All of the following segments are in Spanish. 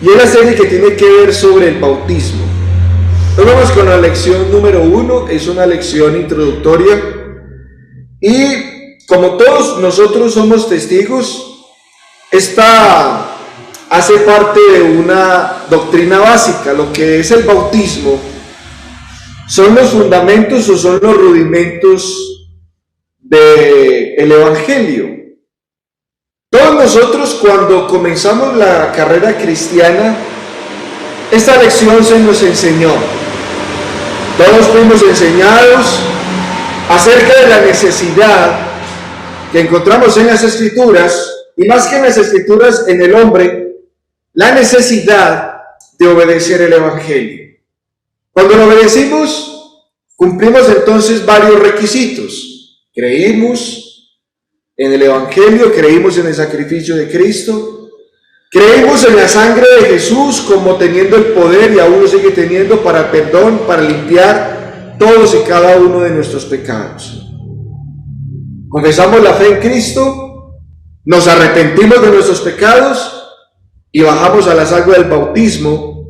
y es la serie que tiene que ver sobre el bautismo. Nos vamos con la lección número 1, es una lección introductoria y como todos nosotros somos testigos, esta hace parte de una doctrina básica. Lo que es el bautismo son los fundamentos o son los rudimentos del Evangelio. Todos nosotros cuando comenzamos la carrera cristiana, esta lección se nos enseñó. Todos fuimos enseñados acerca de la necesidad que encontramos en las Escrituras, y más que en las Escrituras, en el hombre, la necesidad de obedecer el Evangelio. Cuando lo obedecimos, cumplimos entonces varios requisitos. Creímos en el Evangelio, creímos en el sacrificio de Cristo, creímos en la sangre de Jesús como teniendo el poder, y aún lo sigue teniendo, para el perdón, para limpiar todos y cada uno de nuestros pecados. Confesamos la fe en Cristo, nos arrepentimos de nuestros pecados y bajamos a las aguas del bautismo,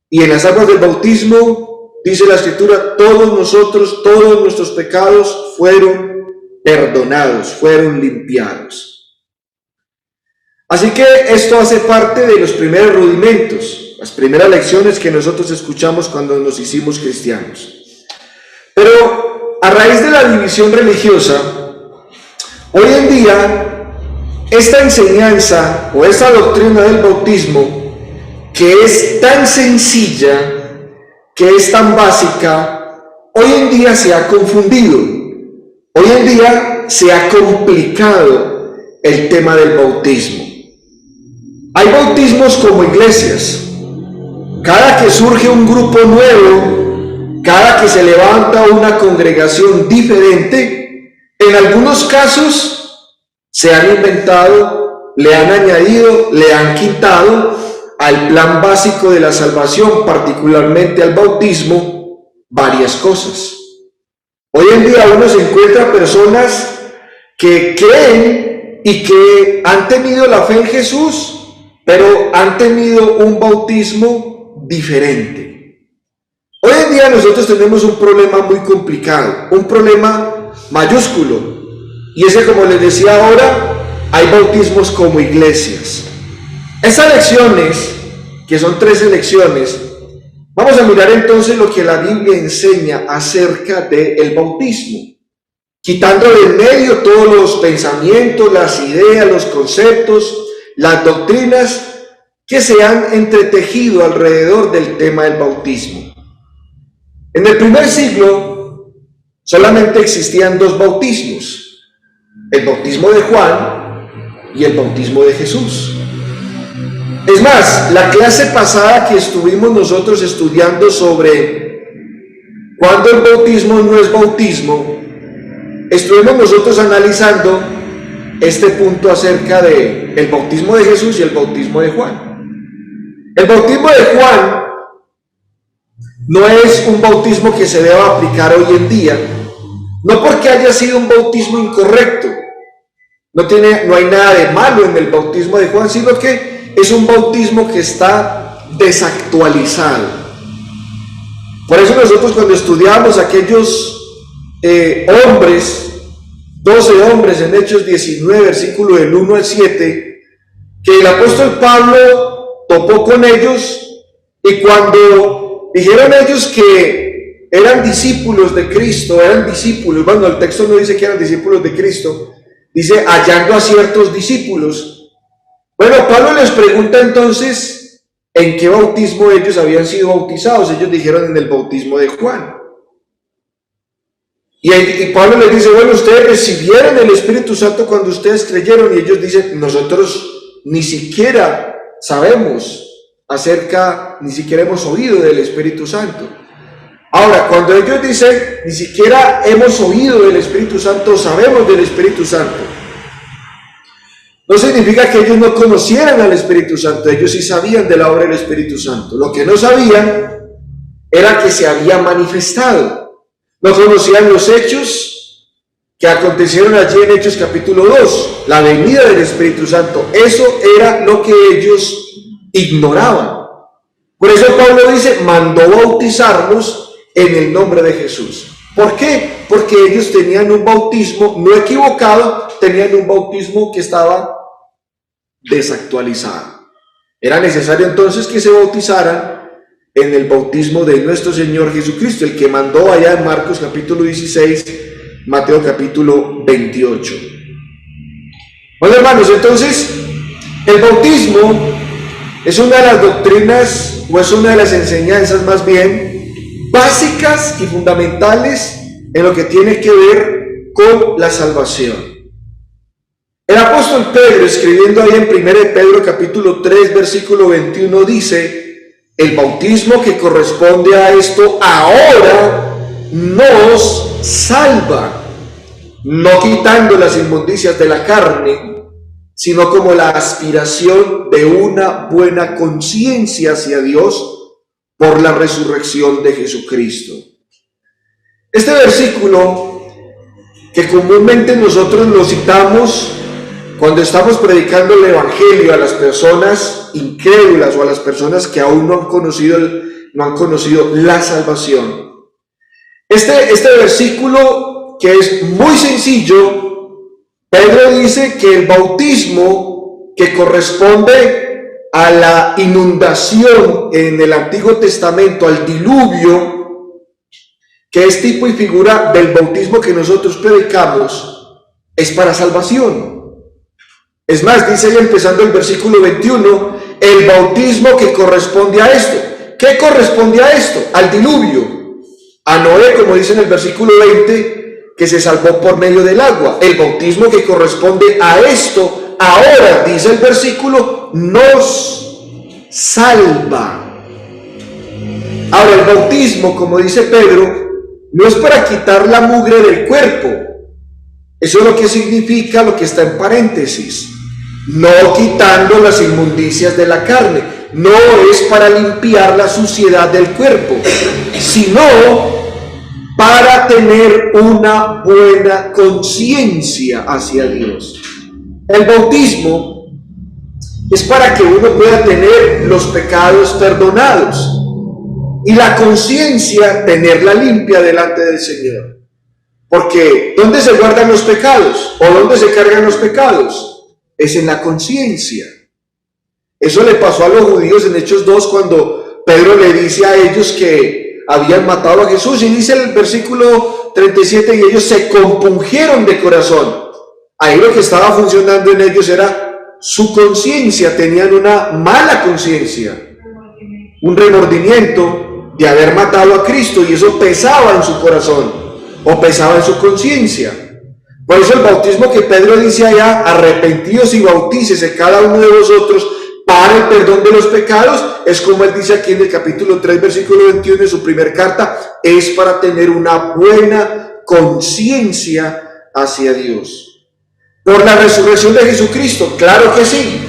y en las aguas del bautismo, dice la Escritura, todos nuestros pecados fueron perdonados, fueron limpiados. Así que esto hace parte de los primeros rudimentos, las primeras lecciones que nosotros escuchamos cuando nos hicimos cristianos. Pero a raíz de la división religiosa, hoy en día, esta enseñanza o esta doctrina del bautismo, que es tan sencilla, que es tan básica, hoy en día se ha confundido. Hoy en día se ha complicado el tema del bautismo. Hay bautismos como iglesias. Cada que surge un grupo nuevo, cada que se levanta una congregación diferente, en algunos casos se han inventado, le han añadido, le han quitado al plan básico de la salvación, particularmente al bautismo, varias cosas. Hoy en día uno se encuentra personas que creen y que han tenido la fe en Jesús, pero han tenido un bautismo diferente. Hoy en día nosotros tenemos un problema muy complicado, un problema mayúsculo, y ese, como les decía ahora, hay bautismos como iglesias. Estas lecciones, que son 13 lecciones, vamos a mirar entonces lo que la Biblia enseña acerca del bautismo, quitando de en medio todos los pensamientos, las ideas, los conceptos, las doctrinas que se han entretejido alrededor del tema del bautismo. En el primer siglo solamente existían dos bautismos, el bautismo de Juan y el bautismo de Jesús. Es más, la clase pasada que estuvimos nosotros estudiando sobre cuándo el bautismo no es bautismo, estuvimos nosotros analizando este punto acerca del bautismo de Jesús y el bautismo de Juan. El bautismo de Juan no es un bautismo que se deba aplicar hoy en día, no porque haya sido un bautismo incorrecto, no hay nada de malo en el bautismo de Juan, sino que es un bautismo que está desactualizado. Por eso nosotros cuando estudiamos aquellos hombres, 12 hombres en Hechos 19, versículo del 1 al 7, que el apóstol Pablo topó con ellos, y cuando dijeron ellos que eran discípulos de Cristo, bueno, el texto no dice que eran discípulos de Cristo, dice hallando a ciertos discípulos. Bueno, Pablo les pregunta entonces en qué bautismo ellos habían sido bautizados. Ellos dijeron en el bautismo de Juan. Y Pablo les dice, bueno, ustedes recibieron el Espíritu Santo cuando ustedes creyeron, y ellos dicen, nosotros ni siquiera sabemos ni siquiera hemos oído del Espíritu Santo. Ahora, cuando ellos dicen, ni siquiera hemos oído del Espíritu Santo, sabemos del Espíritu Santo, no significa que ellos no conocieran al Espíritu Santo, ellos sí sabían de la obra del Espíritu Santo. Lo que no sabían era que se había manifestado. No conocían los hechos que acontecieron allí en Hechos capítulo 2, la venida del Espíritu Santo. Eso era lo que ellos ignoraban. Por eso Pablo dice, mandó bautizarnos en el nombre de Jesús. ¿Por qué? Porque ellos tenían un bautismo no equivocado, tenían un bautismo que estaba desactualizado. Era necesario entonces que se bautizaran en el bautismo de nuestro Señor Jesucristo, el que mandó allá en Marcos capítulo 16, Mateo capítulo 28. Bueno, hermanos, entonces el bautismo es una de las doctrinas, o es una de las enseñanzas más bien básicas y fundamentales en lo que tiene que ver con la salvación. El apóstol Pedro, escribiendo ahí en 1 Pedro capítulo 3, versículo 21, dice: el bautismo que corresponde a esto ahora nos salva, no quitando las inmundicias de la carne, sino como la aspiración de una buena conciencia hacia Dios por la resurrección de Jesucristo. Este versículo, que comúnmente nosotros lo citamos cuando estamos predicando el Evangelio a las personas incrédulas o a las personas que aún no han conocido la salvación. Este versículo, que es muy sencillo, Pedro dice que el bautismo que corresponde a la inundación en el Antiguo Testamento, al diluvio, que es tipo y figura del bautismo que nosotros predicamos, es para salvación. Es más, dice ahí empezando el versículo 21, el bautismo que corresponde a esto. ¿Qué corresponde a esto? Al diluvio. A Noé, como dice en el versículo 20, que se salvó por medio del agua. El bautismo que corresponde a esto, ahora, dice el versículo, nos salva. Ahora, el bautismo, como dice Pedro, no es para quitar la mugre del cuerpo. Eso es lo que significa lo que está en paréntesis. No quitando las inmundicias de la carne. No es para limpiar la suciedad del cuerpo, sino para tener una buena conciencia hacia Dios. El bautismo es para que uno pueda tener los pecados perdonados y la conciencia tenerla limpia delante del Señor. Porque ¿dónde se guardan los pecados? ¿O dónde se cargan los pecados? Es en la conciencia. Eso le pasó a los judíos en Hechos 2 cuando Pedro le dice a ellos que habían matado a Jesús, y dice el versículo 37, y ellos se compungieron de corazón. Ahí lo que estaba funcionando en ellos era su conciencia, tenían una mala conciencia, un remordimiento de haber matado a Cristo, y eso pesaba en su corazón, o pesaba en su conciencia. Por eso el bautismo que Pedro dice allá, arrepentíos y bautícese cada uno de vosotros para el perdón de los pecados, es como él dice aquí en el capítulo 3, versículo 21 de su primer carta, es para tener una buena conciencia hacia Dios. Por la resurrección de Jesucristo, claro que sí,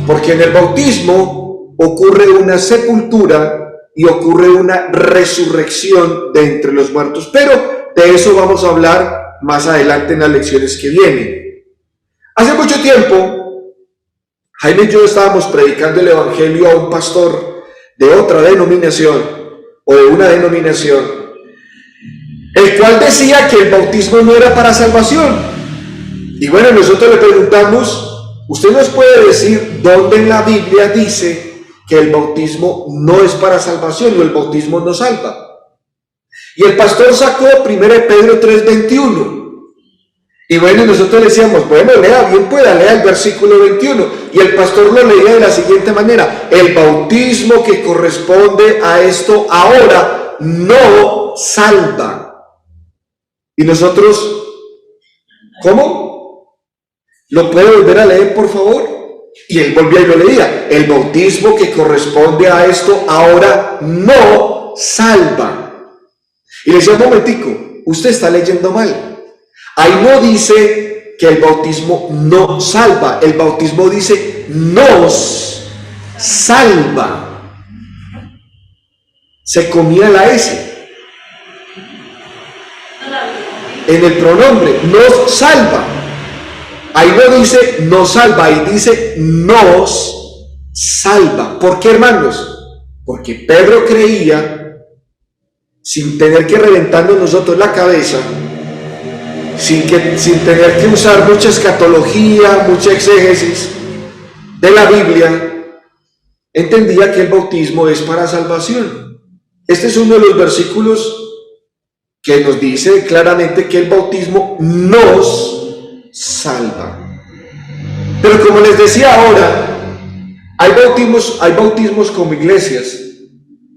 porque en el bautismo ocurre una sepultura y ocurre una resurrección de entre los muertos, pero de eso vamos a hablar más adelante en las lecciones que vienen. Hace mucho tiempo, Jaime y yo estábamos predicando el Evangelio a un pastor de otra denominación, o de una denominación, el cual decía que el bautismo no era para salvación. Y bueno, nosotros le preguntamos, ¿usted nos puede decir dónde en la Biblia dice que el bautismo no es para salvación o el bautismo no salva? Y el pastor sacó 1 Pedro 3:21. Y bueno, nosotros le decíamos, bueno, lea bien pueda, lea el versículo 21. Y el pastor lo leía de la siguiente manera: el bautismo que corresponde a esto ahora no salva. Y nosotros, ¿cómo? ¿Lo puede volver a leer, por favor? Y él volvía y lo leía: el bautismo que corresponde a esto ahora no salva. Y le decía, un momentico, usted está leyendo mal. Ahí no dice que el bautismo no salva, el bautismo dice nos salva. Se comía la S en el pronombre, nos salva. Ahí no dice nos salva, ahí dice nos salva. ¿Por qué, hermanos? Porque Pedro creía, sin tener que reventarnos nosotros la cabeza, sin tener que usar mucha escatología, mucha exégesis de la Biblia, entendía que el bautismo es para salvación. Este es uno de los versículos que nos dice claramente que el bautismo nos salva. Pero como les decía ahora, hay bautismos como iglesias,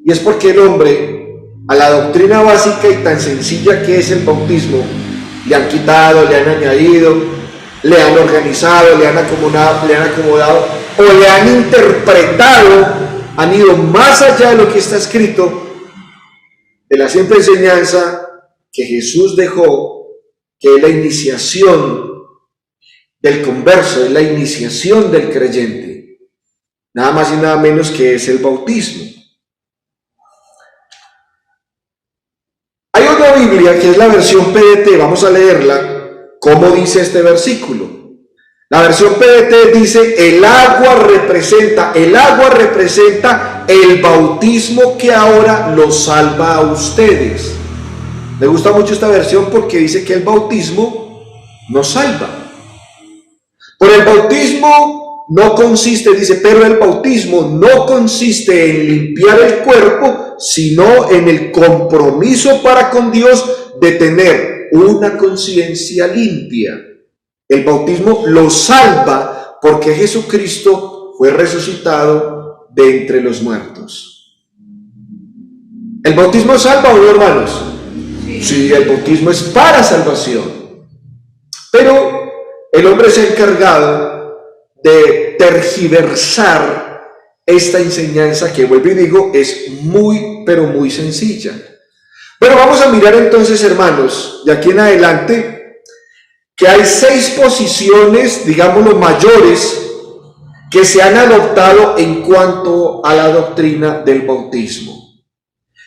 y es porque el hombre, a la doctrina básica y tan sencilla que es el bautismo, le han quitado, le han añadido, le han organizado, le han acomodado o le han interpretado, han ido más allá de lo que está escrito, de la simple enseñanza que Jesús dejó, que es la iniciación del converso, es la iniciación del creyente, nada más y nada menos que es el bautismo. Hay una Biblia que es la versión PDT, vamos a leerla, cómo dice este versículo. La versión PDT dice, el agua representa el bautismo que ahora los salva a ustedes. Me gusta mucho esta versión porque dice que el bautismo nos salva. Por el bautismo no consiste, dice, pero el bautismo no consiste en limpiar el cuerpo, sino en el compromiso para con Dios de tener una conciencia limpia. El bautismo lo salva porque Jesucristo fue resucitado de entre los muertos. ¿El bautismo salva o no, hermanos? Sí, el bautismo es para salvación. Pero el hombre se ha encargado de tergiversar esta enseñanza que, vuelvo y digo, es muy, pero muy sencilla. Bueno, vamos a mirar entonces, hermanos, de aquí en adelante, que hay 6 posiciones, digámoslo, mayores, que se han adoptado en cuanto a la doctrina del bautismo.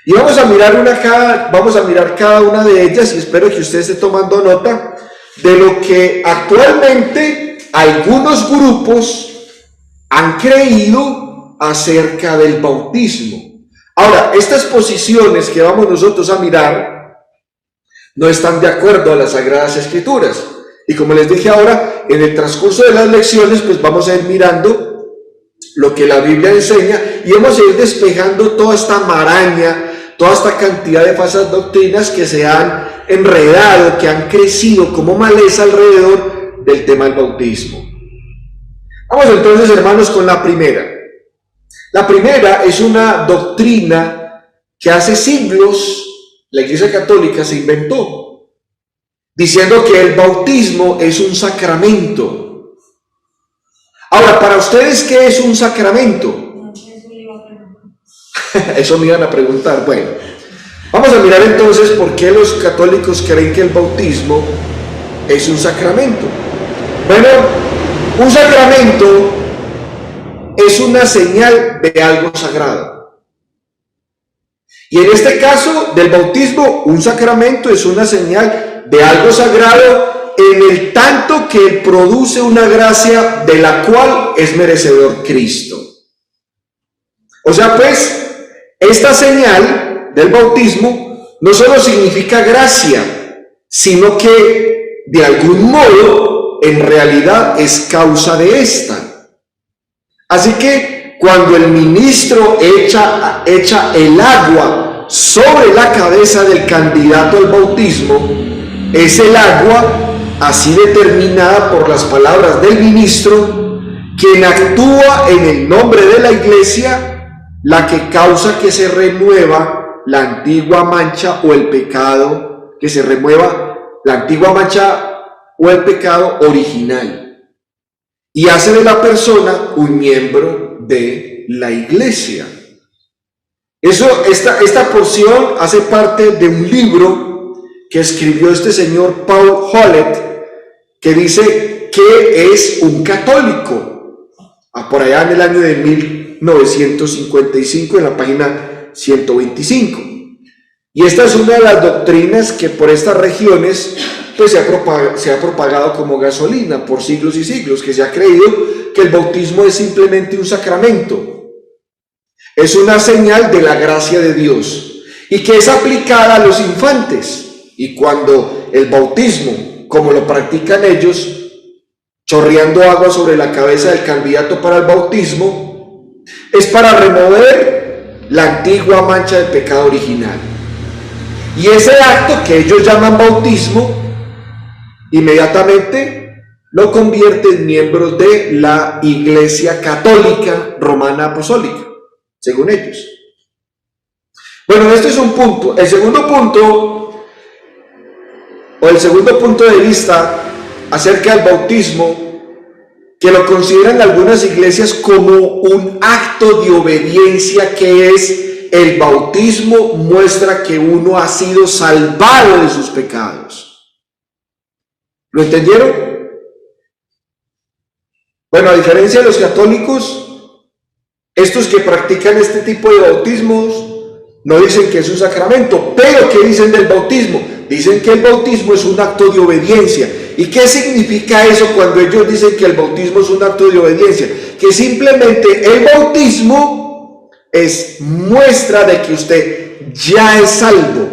Y vamos a mirar cada una de ellas, y espero que usted esté tomando nota de lo que actualmente algunos grupos han creído acerca del bautismo. Ahora, estas posiciones que vamos nosotros a mirar no están de acuerdo a las Sagradas Escrituras. Y como les dije ahora, en el transcurso de las lecciones, pues vamos a ir mirando lo que la Biblia enseña y vamos a ir despejando toda esta maraña, toda esta cantidad de falsas doctrinas que se han enredado, que han crecido como maleza alrededor del tema del bautismo. Vamos entonces, hermanos, con la primera. La primera es una doctrina que hace siglos la Iglesia Católica se inventó, diciendo que el bautismo es un sacramento. Ahora, para ustedes, ¿qué es un sacramento? Eso me iban a preguntar. Bueno, vamos a mirar entonces por qué los católicos creen que el bautismo es un sacramento. Bueno, un sacramento es una señal de algo sagrado. Y en este caso del bautismo, un sacramento es una señal de algo sagrado en el tanto que produce una gracia de la cual es merecedor Cristo. O sea, pues, esta señal del bautismo no solo significa gracia, sino que de algún modo en realidad es causa de esta. Así que cuando el ministro echa el agua sobre la cabeza del candidato al bautismo, es el agua, así determinada por las palabras del ministro, quien actúa en el nombre de la iglesia, la que causa que se remueva la antigua mancha o el pecado, que se remueva la antigua mancha o el pecado original, y hace de la persona un miembro de la iglesia. Esta porción hace parte de un libro que escribió este señor Paul Hollet, que dice que es un católico, por allá en el año de 1955, en la página 125. Y esta es una de las doctrinas que por estas regiones pues se ha propagado como gasolina por siglos y siglos, que se ha creído que el bautismo es simplemente un sacramento. Es una señal de la gracia de Dios y que es aplicada a los infantes. Y cuando el bautismo, como lo practican ellos, chorreando agua sobre la cabeza del candidato para el bautismo, es para remover la antigua mancha del pecado original. Y ese acto que ellos llaman bautismo, inmediatamente lo convierte en miembros de la Iglesia Católica Romana Apostólica, según ellos. Bueno, este es un punto. El segundo punto de vista acerca del bautismo, que lo consideran algunas iglesias como un acto de obediencia, que es el bautismo, muestra que uno ha sido salvado de sus pecados. ¿Lo entendieron? Bueno, a diferencia de los católicos, estos que practican este tipo de bautismos no dicen que es un sacramento, pero ¿qué dicen del bautismo? Dicen que el bautismo es un acto de obediencia. ¿Y qué significa eso cuando ellos dicen que el bautismo es un acto de obediencia? Que simplemente el bautismo es muestra de que usted ya es salvo.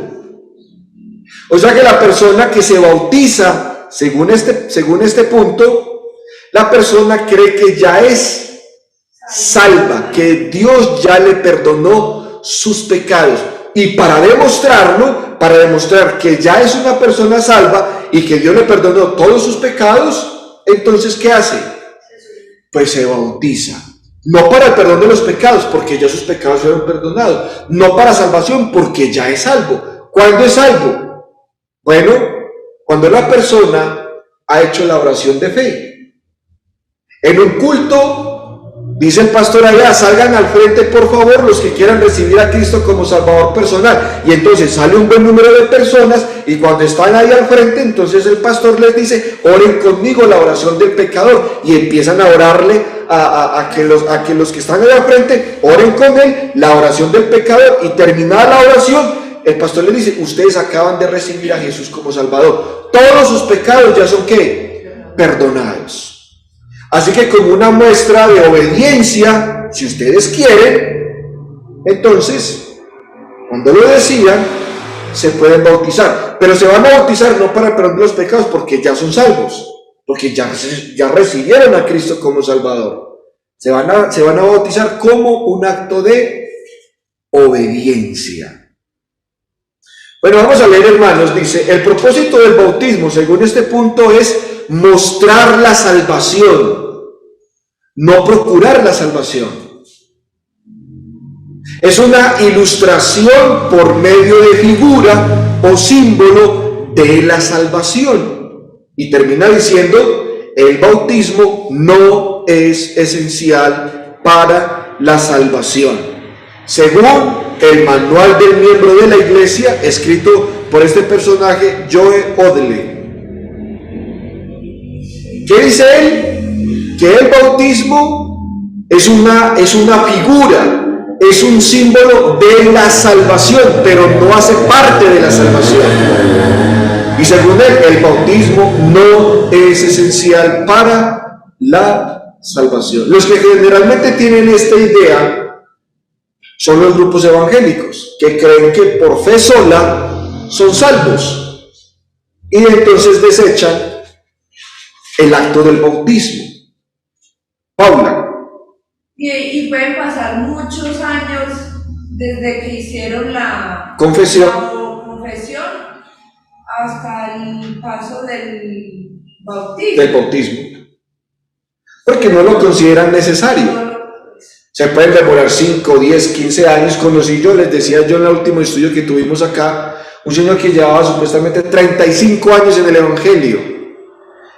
O sea que la persona que se bautiza, según este punto, la persona cree que ya es salva, que Dios ya le perdonó sus pecados. Y para demostrar que ya es una persona salva y que Dios le perdonó todos sus pecados, entonces ¿qué hace? Pues se bautiza. No para el perdón de los pecados, porque ya sus pecados fueron perdonados. No para salvación, porque ya es salvo. ¿Cuándo es salvo? Bueno, cuando la persona ha hecho la oración de fe. En un culto, dice el pastor allá, salgan al frente por favor los que quieran recibir a Cristo como Salvador personal. Y entonces sale un buen número de personas y cuando están ahí al frente, entonces el pastor les dice, oren conmigo la oración del pecador. Y empiezan a orarle a que los que están allá al frente oren con él la oración del pecador. Y terminada la oración, el pastor les dice, ustedes acaban de recibir a Jesús como Salvador. Todos sus pecados ya son ¿qué? Perdonados. Así que como una muestra de obediencia, si ustedes quieren, entonces, cuando lo decidan, se pueden bautizar. Pero se van a bautizar no para el perdón de los pecados, porque ya son salvos, porque ya recibieron a Cristo como Salvador. Se van a bautizar como un acto de obediencia. Bueno, vamos a leer, hermanos. Dice, el propósito del bautismo, según este punto, es mostrar la salvación, no procurar la salvación. Es una ilustración por medio de figura o símbolo de la salvación. Y termina diciendo, el bautismo no es esencial para la salvación. Según el manual del miembro de la iglesia, escrito por este personaje, Joe Odley. ¿Qué dice él? Que el bautismo es una figura, es un símbolo de la salvación, pero no hace parte de la salvación. Y según él, el bautismo no es esencial para la salvación. Los que generalmente tienen esta idea son los grupos evangélicos, que creen que por fe sola son salvos, y entonces desechan el acto del bautismo. Paula. Y pueden pasar muchos años desde que hicieron la confesión hasta el paso del bautismo. Porque no lo consideran necesario. Se pueden demorar 5, 10, 15 años. Conocí yo, les decía yo en el último estudio que tuvimos acá, un señor que llevaba supuestamente 35 años en el Evangelio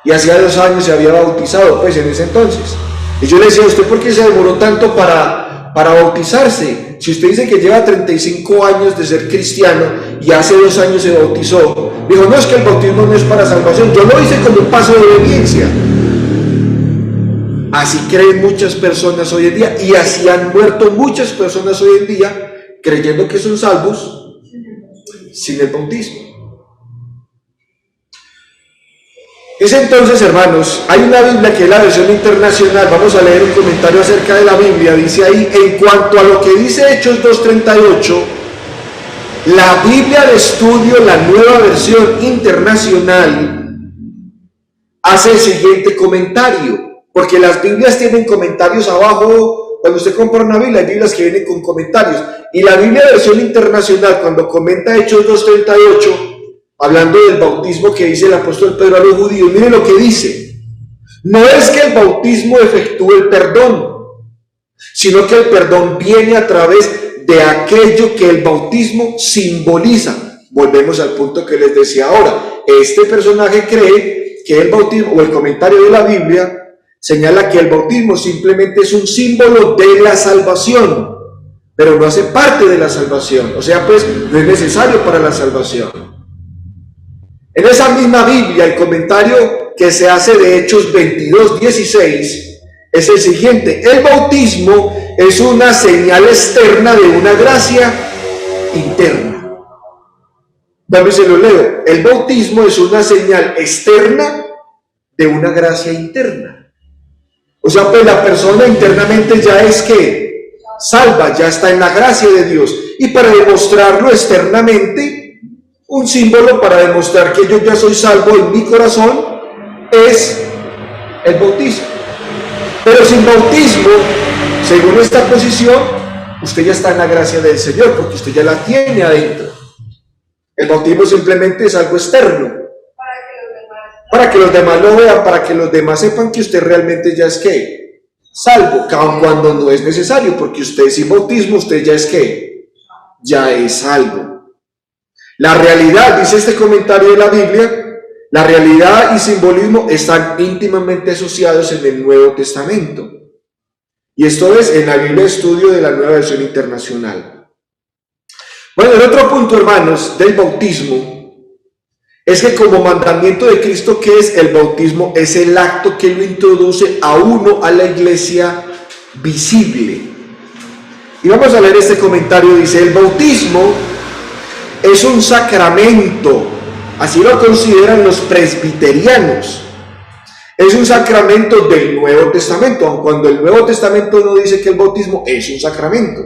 y hacía 2 años se había bautizado, pues en ese entonces. Y yo le decía, ¿usted por qué se demoró tanto para bautizarse? Si usted dice que lleva 35 años de ser cristiano y hace 2 años se bautizó. Dijo, no, es que el bautismo no es para salvación, yo lo hice como un paso de obediencia. Así creen muchas personas hoy en día, y así han muerto muchas personas hoy en día creyendo que son salvos sin el bautismo. Es entonces, hermanos, hay una Biblia que es la versión internacional. Vamos a leer un comentario acerca de la Biblia. Dice ahí, en cuanto a lo que dice Hechos 2:38, la Biblia de estudio, la nueva versión internacional, hace el siguiente comentario, porque las Biblias tienen comentarios abajo. Cuando usted compra una Biblia, hay Biblias que vienen con comentarios, y la Biblia de versión internacional, cuando comenta Hechos 2:38, hablando del bautismo que dice el apóstol Pedro a los judíos, mire lo que dice: no es que el bautismo efectúe el perdón, sino que el perdón viene a través de aquello que el bautismo simboliza. Volvemos al punto que les decía ahora. Este personaje cree que el bautismo, o el comentario de la Biblia, señala que el bautismo simplemente es un símbolo de la salvación, pero no hace parte de la salvación. O sea, pues no es necesario para la salvación. En esa misma Biblia, el comentario que se hace de Hechos 22:16 es el siguiente: el bautismo es una señal externa de una gracia interna. Vuelvo y se lo leo. El bautismo es una señal externa de una gracia interna. O sea, pues la persona internamente ya es que salva, ya está en la gracia de Dios. Y para demostrarlo externamente, un símbolo para demostrar que yo ya soy salvo en mi corazón es el bautismo. Pero sin bautismo, según esta posición, usted ya está en la gracia del Señor, porque usted ya la tiene adentro. El bautismo simplemente es algo externo, para que los demás lo vean, para que los demás sepan que usted realmente ya es que salvo, aun cuando no es necesario, porque usted sin bautismo, usted ya es que ya es salvo. La realidad, dice este comentario de la Biblia, la realidad y simbolismo están íntimamente asociados en el Nuevo Testamento. Y esto es en la Biblia de estudio de la nueva versión internacional. Bueno, el otro punto, hermanos, del bautismo es que como mandamiento de Cristo, ¿qué es el bautismo? Es el acto que lo introduce a uno a la iglesia visible. Y vamos a leer este comentario. Dice: el bautismo es un sacramento, así lo consideran los presbiterianos. Es un sacramento del Nuevo Testamento, aun cuando el Nuevo Testamento no dice que el bautismo es un sacramento.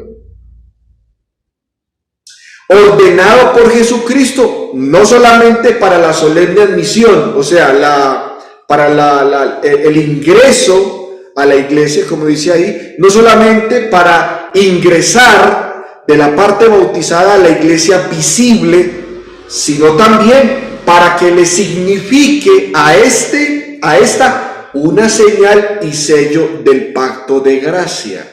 Ordenado por Jesucristo, no solamente para la solemne admisión, o sea, para el ingreso a la iglesia, como dice ahí, no solamente para ingresar de la parte bautizada a la iglesia visible, sino también para que le signifique a esta una señal y sello del pacto de gracia.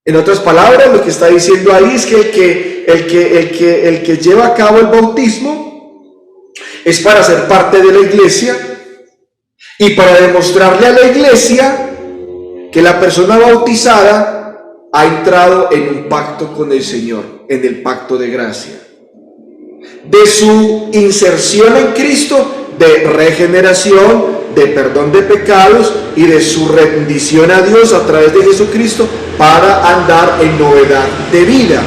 En otras palabras, lo que está diciendo ahí es que el que lleva a cabo el bautismo es para ser parte de la iglesia y para demostrarle a la iglesia que la persona bautizada ha entrado en un pacto con el Señor, en el pacto de gracia. De su inserción en Cristo, de regeneración, de perdón de pecados y de su rendición a Dios a través de Jesucristo para andar en novedad de vida.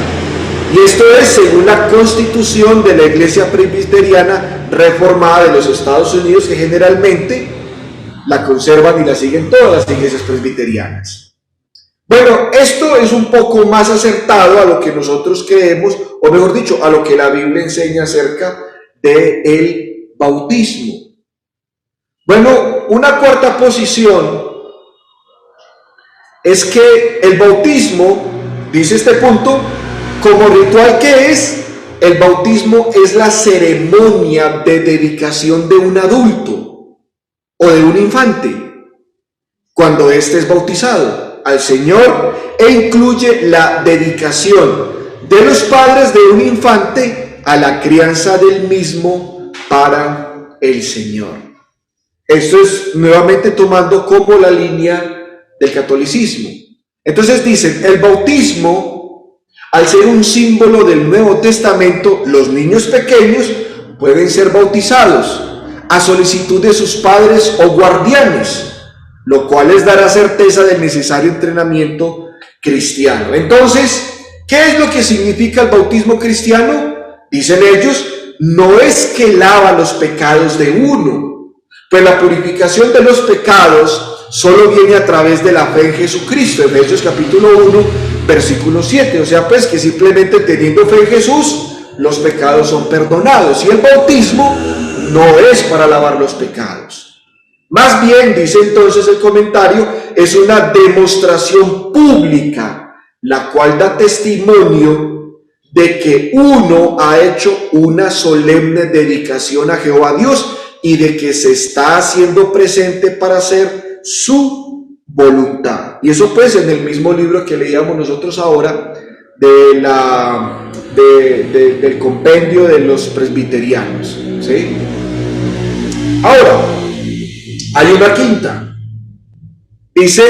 Y esto es según la constitución de la Iglesia Presbiteriana Reformada de los Estados Unidos, que generalmente la conservan y la siguen todas las iglesias presbiterianas. Bueno, esto es un poco más acertado a lo que nosotros creemos, o mejor dicho, a lo que la Biblia enseña acerca del bautismo. Bueno, una cuarta posición es que el bautismo, dice este punto, como ritual que es, el bautismo es la ceremonia de dedicación de un adulto o de un infante cuando éste es bautizado al Señor, e incluye la dedicación de los padres de un infante a la crianza del mismo para el Señor. Esto es nuevamente tomando como la línea del catolicismo. Entonces dicen, el bautismo, al ser un símbolo del Nuevo Testamento, los niños pequeños pueden ser bautizados a solicitud de sus padres o guardianes, lo cual les dará certeza del necesario entrenamiento cristiano. Entonces, ¿qué es lo que significa el bautismo cristiano? Dicen ellos, no es que lava los pecados de uno, Pues la purificación de los pecados solo viene a través de la fe en Jesucristo, Efesios capítulo 1, versículo 7. O sea, pues que simplemente teniendo fe en Jesús, los pecados son perdonados. Y el bautismo no es para lavar los pecados. Más bien, dice entonces el comentario, es una demostración pública, la cual da testimonio de que uno ha hecho una solemne dedicación a Jehová Dios y de que se está haciendo presente para hacer su voluntad. Y eso pues en el mismo libro que leíamos nosotros ahora del compendio de los presbiterianos, ¿sí? Ahora, hay una quinta. Dice,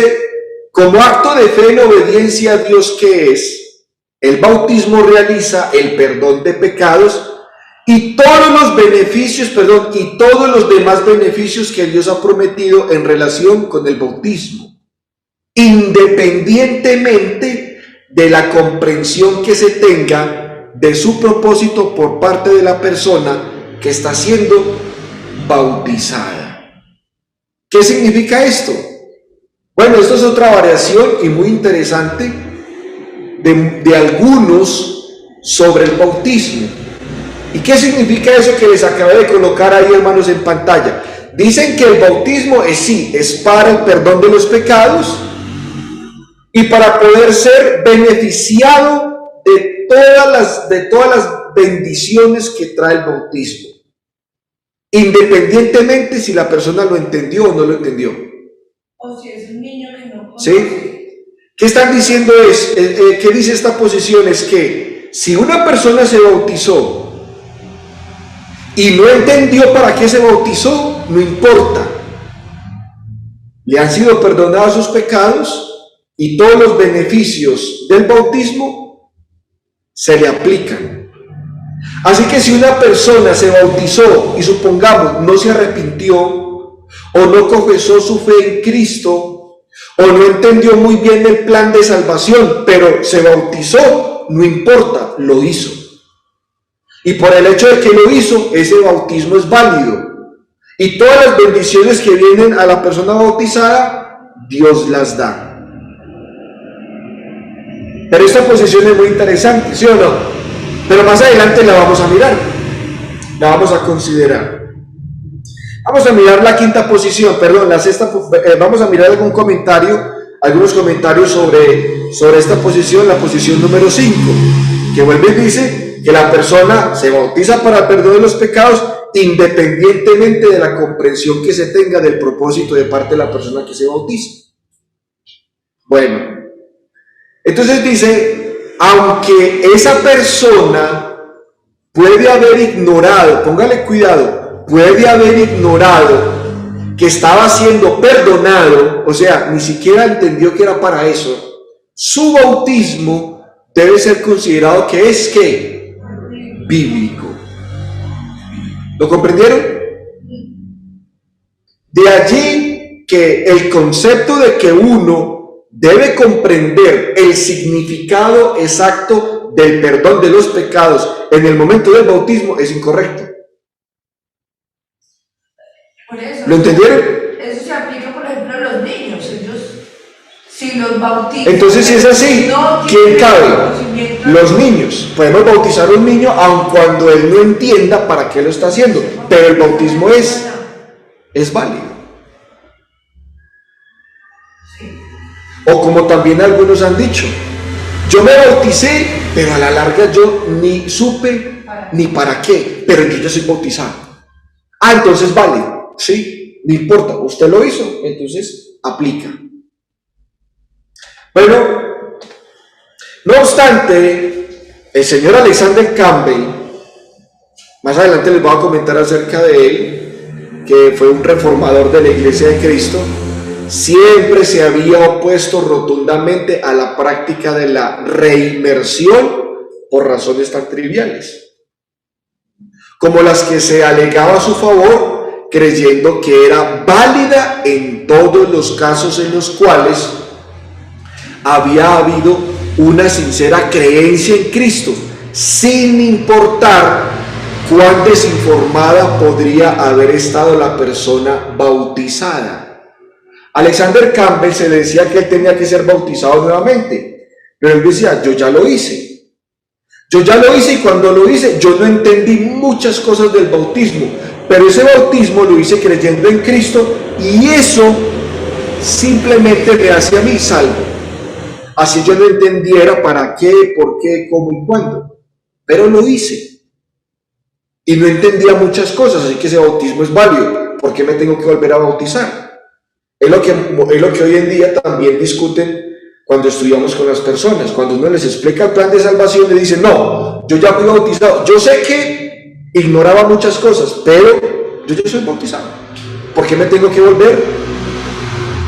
como acto de fe en obediencia a Dios que es, el bautismo realiza el perdón de pecados y todos los beneficios, y todos los demás beneficios que Dios ha prometido en relación con el bautismo, independientemente de la comprensión que se tenga de su propósito por parte de la persona que está siendo bautizada. ¿Qué significa esto? Bueno, esto es otra variación y muy interesante de algunos sobre el bautismo. ¿Y qué significa eso que les acabé de colocar ahí, hermanos, en pantalla? Dicen que el bautismo es para el perdón de los pecados y para poder ser beneficiado de todas las bendiciones que trae el bautismo, independientemente si la persona lo entendió o no lo entendió. O si es un niño que no conoce. ¿Sí? ¿Qué están diciendo? ¿Qué dice esta posición? Es que si una persona se bautizó y no entendió para qué se bautizó, no importa. Le han sido perdonados sus pecados y todos los beneficios del bautismo se le aplican. Así que si una persona se bautizó y supongamos no se arrepintió o no confesó su fe en Cristo o no entendió muy bien el plan de salvación, pero se bautizó, no importa, lo hizo. Y por el hecho de que lo hizo, ese bautismo es válido. Y todas las bendiciones que vienen a la persona bautizada, Dios las da. Pero esta posición es muy interesante, ¿sí o no? Pero más adelante la vamos a mirar, la vamos a considerar. Vamos a mirar la quinta posición, la sexta, vamos a mirar algunos comentarios sobre esta posición, la posición número 5, que vuelve y dice que la persona se bautiza para el perdón de los pecados independientemente de la comprensión que se tenga del propósito de parte de la persona que se bautiza. Bueno, entonces dice, aunque esa persona puede haber ignorado, póngale cuidado, puede haber ignorado que estaba siendo perdonado, o sea, ni siquiera entendió que era para eso, su bautismo debe ser considerado que es ¿qué? Bíblico. ¿Lo comprendieron? De allí que el concepto de que uno debe comprender el significado exacto del perdón de los pecados en el momento del bautismo es incorrecto. Por eso, ¿Lo entendieron? Eso se aplica, por ejemplo, a los niños. Ellos, si los bautizan. Entonces, si es así, no ¿quién cabe? Los niños. Podemos bautizar a un niño aun cuando él no entienda para qué lo está haciendo, pero el bautismo es válido. O como también algunos han dicho, yo me bauticé, pero a la larga yo ni supe ni para qué, pero yo ya soy bautizado. Ah, entonces vale, sí, no importa, usted lo hizo, entonces aplica. Bueno, no obstante, el señor Alexander Campbell, más adelante les voy a comentar acerca de él, que fue un reformador de la Iglesia de Cristo, siempre se había opuesto rotundamente a la práctica de la reinmersión por razones tan triviales como las que se alegaba a su favor, creyendo que era válida en todos los casos en los cuales había habido una sincera creencia en Cristo, sin importar cuán desinformada podría haber estado la persona bautizada. Alexander Campbell se le decía que él tenía que ser bautizado nuevamente, pero él decía, yo ya lo hice. Yo ya lo hice y cuando lo hice, yo no entendí muchas cosas del bautismo, pero ese bautismo lo hice creyendo en Cristo y eso simplemente me hace a mí salvo. Así yo no entendiera para qué, por qué, cómo y cuándo, pero lo hice. Y no entendía muchas cosas, así que ese bautismo es válido. ¿Por qué me tengo que volver a bautizar? Es lo que hoy en día también discuten cuando estudiamos con las personas. Cuando uno les explica el plan de salvación, le dicen, no, yo ya fui bautizado. Yo sé que ignoraba muchas cosas, pero yo ya soy bautizado. ¿Por qué me tengo que volver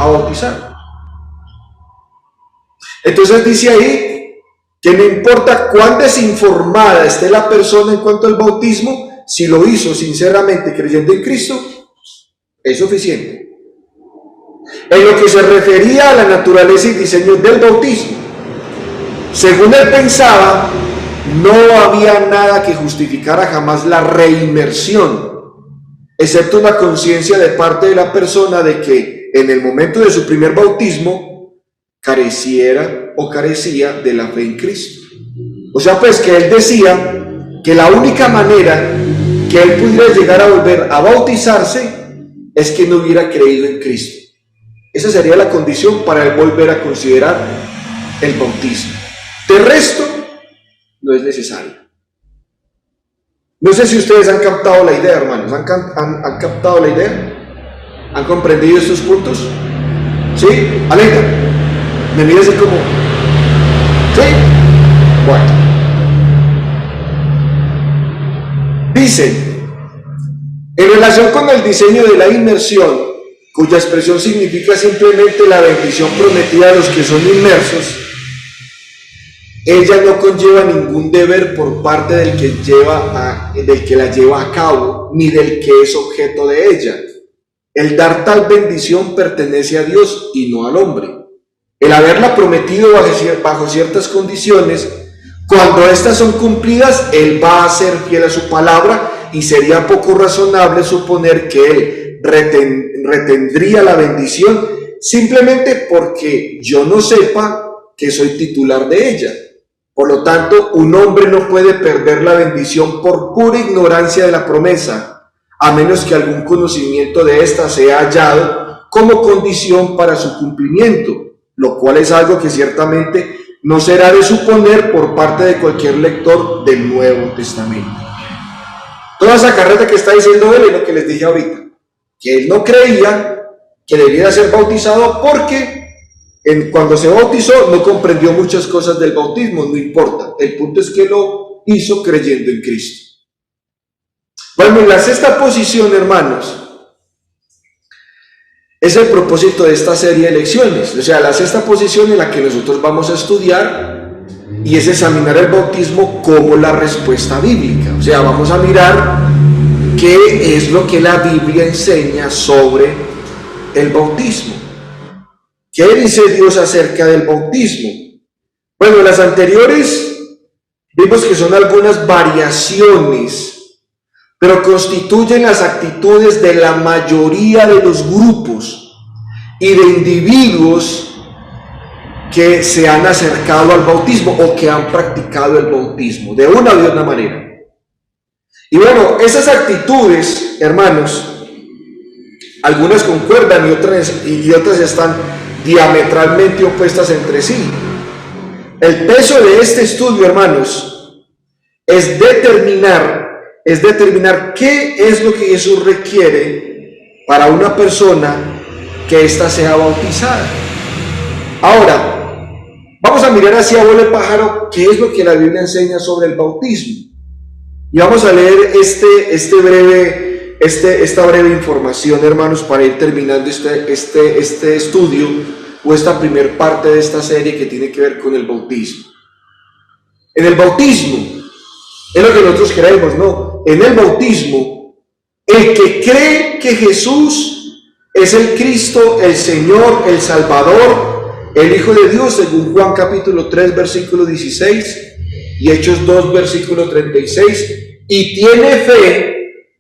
a bautizar? Entonces dice ahí que no importa cuán desinformada esté la persona en cuanto al bautismo, si lo hizo sinceramente creyendo en Cristo, es suficiente. En lo que se refería a la naturaleza y diseño del bautismo, según él pensaba, no había nada que justificara jamás la reinmersión, excepto la conciencia de parte de la persona de que en el momento de su primer bautismo careciera o carecía de la fe en Cristo. O sea, pues que él decía que la única manera que él pudiera llegar a volver a bautizarse es que no hubiera creído en Cristo. Esa sería la condición para él volver a considerar el bautismo. De resto, no es necesario. No sé si ustedes han captado la idea, hermanos. ¿Han captado la idea? ¿Han comprendido estos puntos? ¿Sí? Aleja, me miras así como... ¿Sí? Bueno. Dice, en relación con el diseño de la inmersión, cuya expresión significa simplemente la bendición prometida a los que son inmersos, ella no conlleva ningún deber por parte del que la lleva a cabo, ni del que es objeto de ella. El dar tal bendición pertenece a Dios y no al hombre. El haberla prometido bajo ciertas condiciones, cuando éstas son cumplidas, Él va a ser fiel a su palabra y sería poco razonable suponer que Él retendría la bendición simplemente porque yo no sepa que soy titular de ella. Por lo tanto, un hombre no puede perder la bendición por pura ignorancia de la promesa, a menos que algún conocimiento de ésta sea hallado como condición para su cumplimiento, lo cual es algo que ciertamente no será de suponer por parte de cualquier lector del Nuevo Testamento. Toda esa carreta que está diciendo él es lo que les dije ahorita, que él no creía que debiera ser bautizado porque cuando se bautizó no comprendió muchas cosas del bautismo, no importa, el punto es que lo hizo creyendo en Cristo. Bueno, en la sexta posición, hermanos, es el propósito de esta serie de lecciones, o sea, la sexta posición en la que nosotros vamos a estudiar y es examinar el bautismo como la respuesta bíblica, o sea, vamos a mirar qué es lo que la Biblia enseña sobre el bautismo. ¿Qué dice Dios acerca del bautismo? Bueno, las anteriores vimos que son algunas variaciones, pero constituyen las actitudes de la mayoría de los grupos y de individuos que se han acercado al bautismo o que han practicado el bautismo de una u otra manera. Y bueno, esas actitudes, hermanos, algunas concuerdan y otras están diametralmente opuestas entre sí. El peso de este estudio, hermanos, es determinar qué es lo que Jesús requiere para una persona que ésta sea bautizada. Ahora, vamos a mirar hacia abuelo pájaro qué es lo que la Biblia enseña sobre el bautismo. Y vamos a leer esta breve información, hermanos, para ir terminando este estudio o esta primer parte de esta serie que tiene que ver con el bautismo. En el bautismo, es lo que nosotros creemos, ¿no? En el bautismo, el que cree que Jesús es el Cristo, el Señor, el Salvador, el Hijo de Dios, según Juan capítulo 3, versículo 16 y Hechos 2, versículo 36, y tiene fe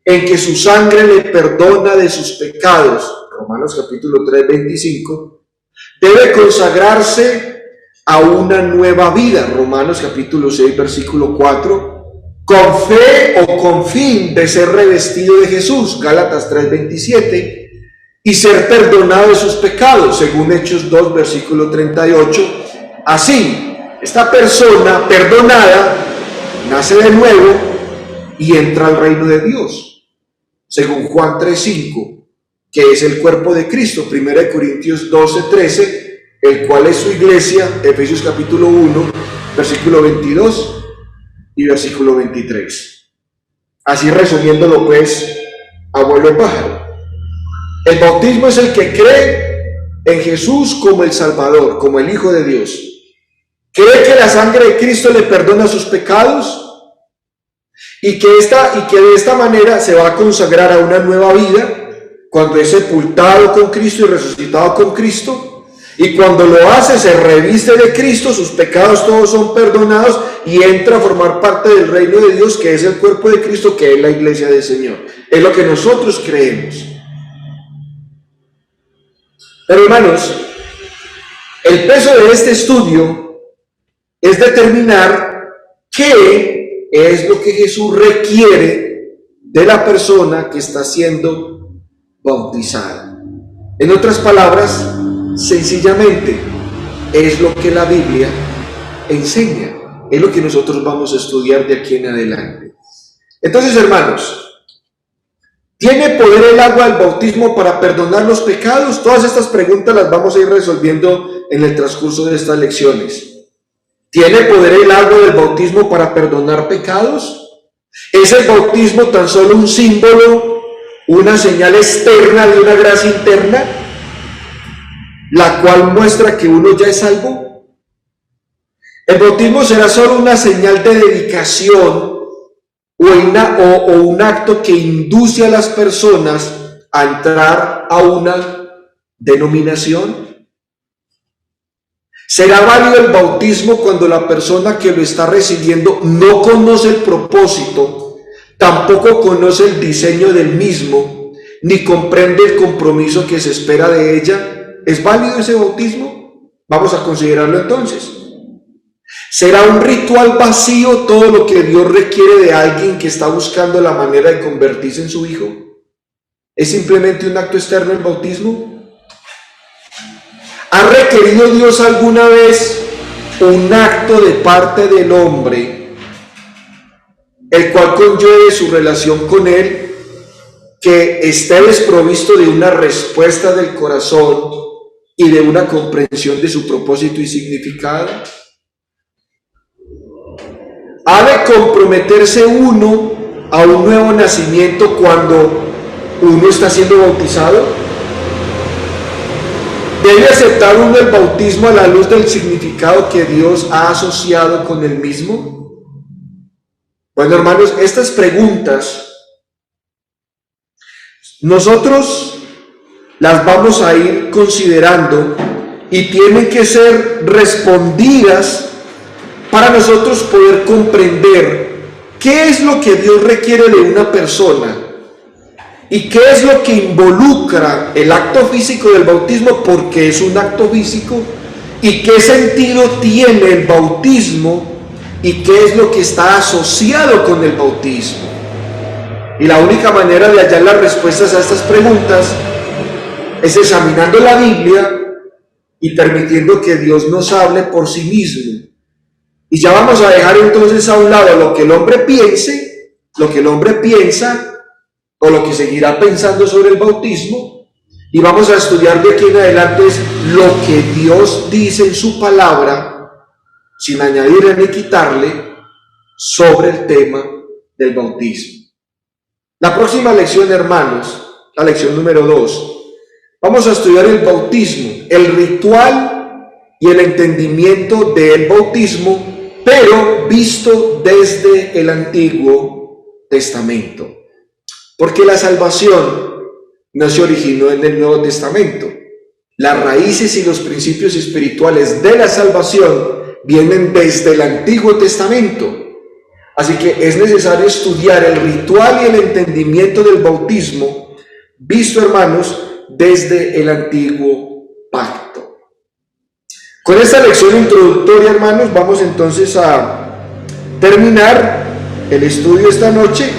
en que su sangre le perdona de sus pecados, Romanos capítulo 3, 25, debe consagrarse a una nueva vida, Romanos capítulo 6, versículo 4, con fe o con fin de ser revestido de Jesús, Gálatas 3, 27, y ser perdonado de sus pecados, según Hechos 2, versículo 38. Así, esta persona perdonada nace de nuevo y entra al reino de Dios, según Juan 3:5, que es el cuerpo de Cristo, 1 Corintios 12:13, el cual es su iglesia, Efesios capítulo 1, versículo 22 y versículo 23. Así resumiéndolo pues, abuelo de pájaro, el bautismo es el que cree en Jesús como el Salvador, como el Hijo de Dios. Cree que la sangre de Cristo le perdona sus pecados y que de esta manera se va a consagrar a una nueva vida cuando es sepultado con Cristo y resucitado con Cristo, y cuando lo hace se reviste de Cristo, sus pecados todos son perdonados y entra a formar parte del reino de Dios, que es el cuerpo de Cristo, que es la iglesia del Señor. Es lo que nosotros creemos. Pero hermanos, el peso de este estudio es determinar qué es lo que Jesús requiere de la persona que está siendo bautizada. En otras palabras, sencillamente, es lo que la Biblia enseña, es lo que nosotros vamos a estudiar de aquí en adelante. Entonces, hermanos, ¿tiene poder el agua del bautismo para perdonar los pecados? Todas estas preguntas las vamos a ir resolviendo en el transcurso de estas lecciones. ¿Tiene poder el agua del bautismo para perdonar pecados? ¿Es el bautismo tan solo un símbolo, una señal externa de una gracia interna, la cual muestra que uno ya es salvo? ¿El bautismo será solo una señal de dedicación o un acto que induce a las personas a entrar a una denominación? ¿Será válido el bautismo cuando la persona que lo está recibiendo no conoce el propósito, tampoco conoce el diseño del mismo, ni comprende el compromiso que se espera de ella? ¿Es válido ese bautismo? Vamos a considerarlo entonces. ¿Será un ritual vacío todo lo que Dios requiere de alguien que está buscando la manera de convertirse en su hijo? ¿Es simplemente un acto externo el bautismo? ¿Ha requerido Dios alguna vez un acto de parte del hombre, el cual conlleve su relación con Él, que esté desprovisto de una respuesta del corazón y de una comprensión de su propósito y significado? ¿Ha de comprometerse uno a un nuevo nacimiento cuando uno está siendo bautizado? ¿Debe aceptar uno el bautismo a la luz del significado que Dios ha asociado con el mismo? Bueno, hermanos, estas preguntas nosotros las vamos a ir considerando y tienen que ser respondidas para nosotros poder comprender qué es lo que Dios requiere de una persona y qué es lo que involucra el acto físico del bautismo, porque es un acto físico, y qué sentido tiene el bautismo y qué es lo que está asociado con el bautismo. Y la única manera de hallar las respuestas a estas preguntas es examinando la Biblia y permitiendo que Dios nos hable por sí mismo. Y ya vamos a dejar entonces a un lado lo que el hombre piense, lo que el hombre piensa, o lo que seguirá pensando sobre el bautismo, y vamos a estudiar de aquí en adelante es lo que Dios dice en su palabra, sin añadirle ni quitarle, sobre el tema del bautismo. La próxima lección, hermanos, la lección número 2, vamos a estudiar el bautismo, el ritual y el entendimiento del bautismo, pero visto desde el Antiguo Testamento. Porque la salvación no se originó en el Nuevo Testamento. Las raíces y los principios espirituales de la salvación vienen desde el Antiguo Testamento. Así que es necesario estudiar el ritual y el entendimiento del bautismo, visto, hermanos, desde el antiguo pacto. Con esta lección introductoria, hermanos, vamos entonces a terminar el estudio esta noche